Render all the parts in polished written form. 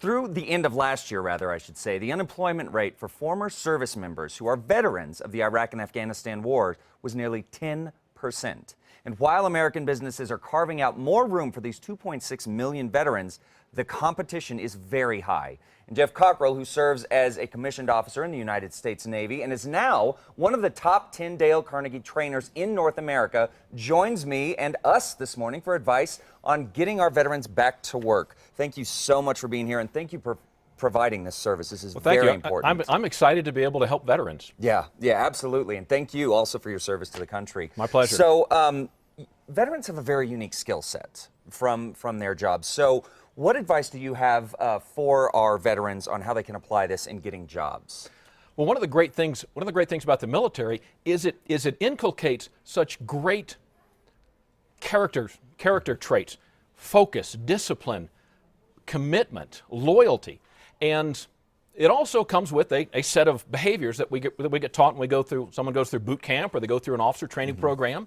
Through the end of last year, rather, I should say, the unemployment rate for former service members who are veterans of the Iraq and Afghanistan war was nearly 10%. And while American businesses are carving out more room for these 2.6 million veterans, the competition is very high. And Jeff Cockrell, who serves as a commissioned officer in the United States Navy and is now one of the top 10 Dale Carnegie trainers in North America, joins me and us this morning for advice on getting our veterans back to work. Thank you so much for being here, and thank you for providing this service. This is very important. I'm excited to be able to help veterans. Yeah, absolutely. And thank you also for your service to the country. My pleasure. So veterans have a very unique skill set from their jobs. So what advice do you have for our veterans on how they can apply this in getting jobs? Well, one of the great things about the military is it inculcates such great character traits: focus, discipline, commitment, loyalty, and it also comes with a set of behaviors that we get taught when someone goes through boot camp or they go through an officer training program.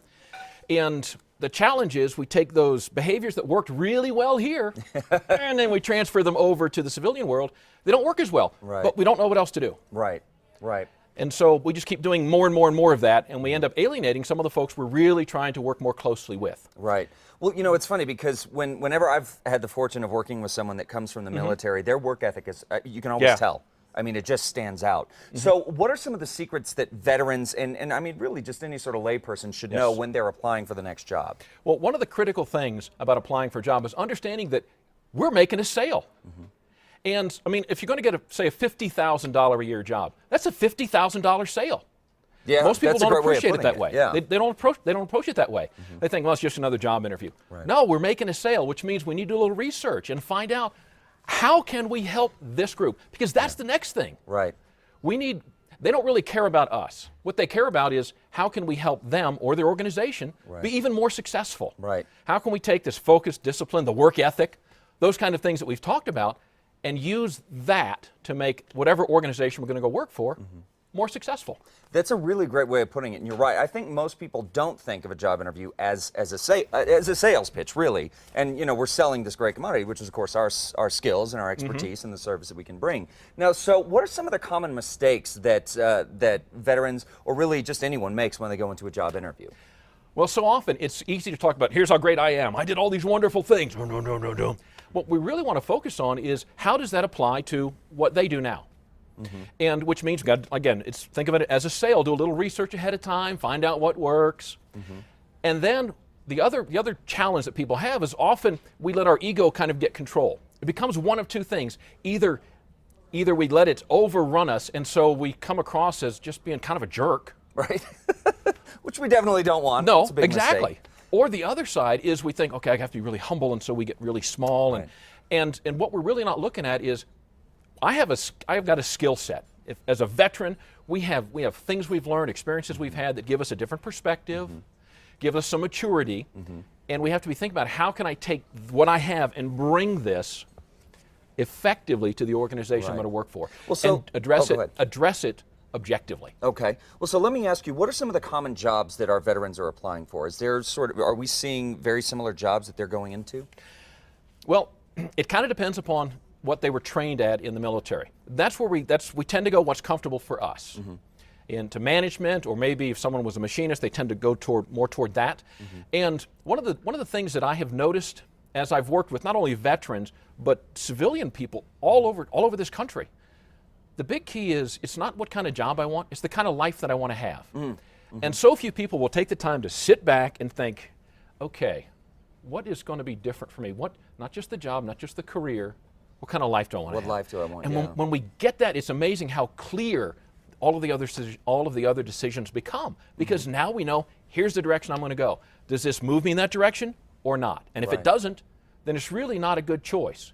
And the challenge is we take those behaviors that worked really well here and then we transfer them over to the civilian world. They don't work as well, but we don't know what else to do. Right. And so we just keep doing more and more and more of that, and we end up alienating some of the folks we're really trying to work more closely with. Right. Well, you know, it's funny because whenever I've had the fortune of working with someone that comes from the military, their work ethic is, you can always tell. I mean, it just stands out. So what are some of the secrets that veterans, and I mean, really just any sort of layperson should know when they're applying for the next job? Well, one of the critical things about applying for a job is understanding that we're making a sale. And, I mean, if you're going to get, say, a $50,000 a year job, that's a $50,000 sale. Yeah, most people don't appreciate it that way. Yeah. They don't approach it that way. They think, well, it's just another job interview. No, we're making a sale, which means we need to do a little research and find out how can we help this group, because that's the next thing. They don't really care about us. What they care about is how can we help them or their organization be even more successful. How can we take this focus, discipline, the work ethic, those kind of things that we've talked about, and use that to make whatever organization we're going to go work for more successful. That's a really great way of putting it, and you're right. I think most people don't think of a job interview as a sales pitch, really. And you know, we're selling this great commodity, which is of course our skills and our expertise and the service that we can bring. Now, so what are some of the common mistakes that that veterans or really just anyone makes when they go into a job interview? Well, so often it's easy to talk about, here's how great I am. I did all these wonderful things. No. What we really want to focus on is how does that apply to what they do now? And which means, again, think of it as a sale. Do a little research ahead of time, find out what works. And then the other challenge that people have is often we let our ego kind of get control. It becomes one of two things. Either we let it overrun us, and so we come across as just being kind of a jerk. Which we definitely don't want. No, it's a big exactly. mistake. Or the other side is we think, okay, I have to be really humble, and so we get really small. And what we're really not looking at is I've got a skill set. As a veteran, we have things we've learned, experiences we've had that give us a different perspective, give us some maturity, and we have to be thinking about how can I take what I have and bring this effectively to the organization I'm going to work for, and address it objectively. Okay. Well, so let me ask you, what are some of the common jobs that our veterans are applying for? Are we seeing very similar jobs that they're going into? Well, it kind of depends upon what they were trained at in the military. That's where we tend to go what's comfortable for us. Into management, or maybe if someone was a machinist, they tend to go more toward that. And one of the things that I have noticed as I've worked with not only veterans but civilian people all over this country, the big key is it's not what kind of job I want, it's the kind of life that I want to have. And so few people will take the time to sit back and think, okay, what is going to be different for me? Not just the job, not just the career, what kind of life do I want to have? What life do I want? And when we get that, it's amazing how clear all of the other decisions become, because now we know here's the direction I'm going to go. Does this move me in that direction or not? And if it doesn't, then it's really not a good choice.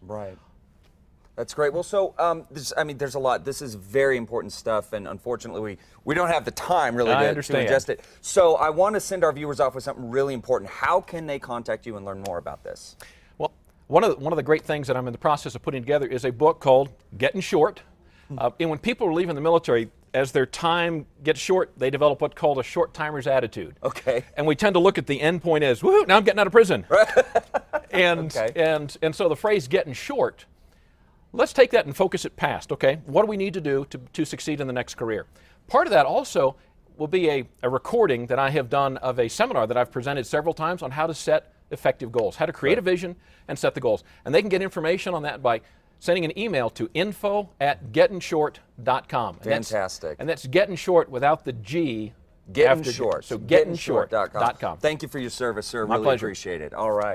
That's great. Well, so there's a lot. This is very important stuff, and unfortunately, we don't have the time really to ingest it. So I want to send our viewers off with something really important. How can they contact you and learn more about this? Well, one of the great things that I'm in the process of putting together is a book called Getting Short. And when people are leaving the military, as their time gets short, they develop what's called a short timer's attitude. And we tend to look at the end point as, woohoo, now I'm getting out of prison. And so the phrase getting short let's take that and focus it past, okay? What do we need to do to succeed in the next career? Part of that also will be a recording that I have done of a seminar that I've presented several times on how to set effective goals, how to create a vision and set the goals. And they can get information on that by sending an email to info@gettinshort.com. Fantastic. And that's Gettin Short without the G. Gettin Short. So gettinshort.com. Thank you for your service, sir. My really pleasure. appreciate it. All right.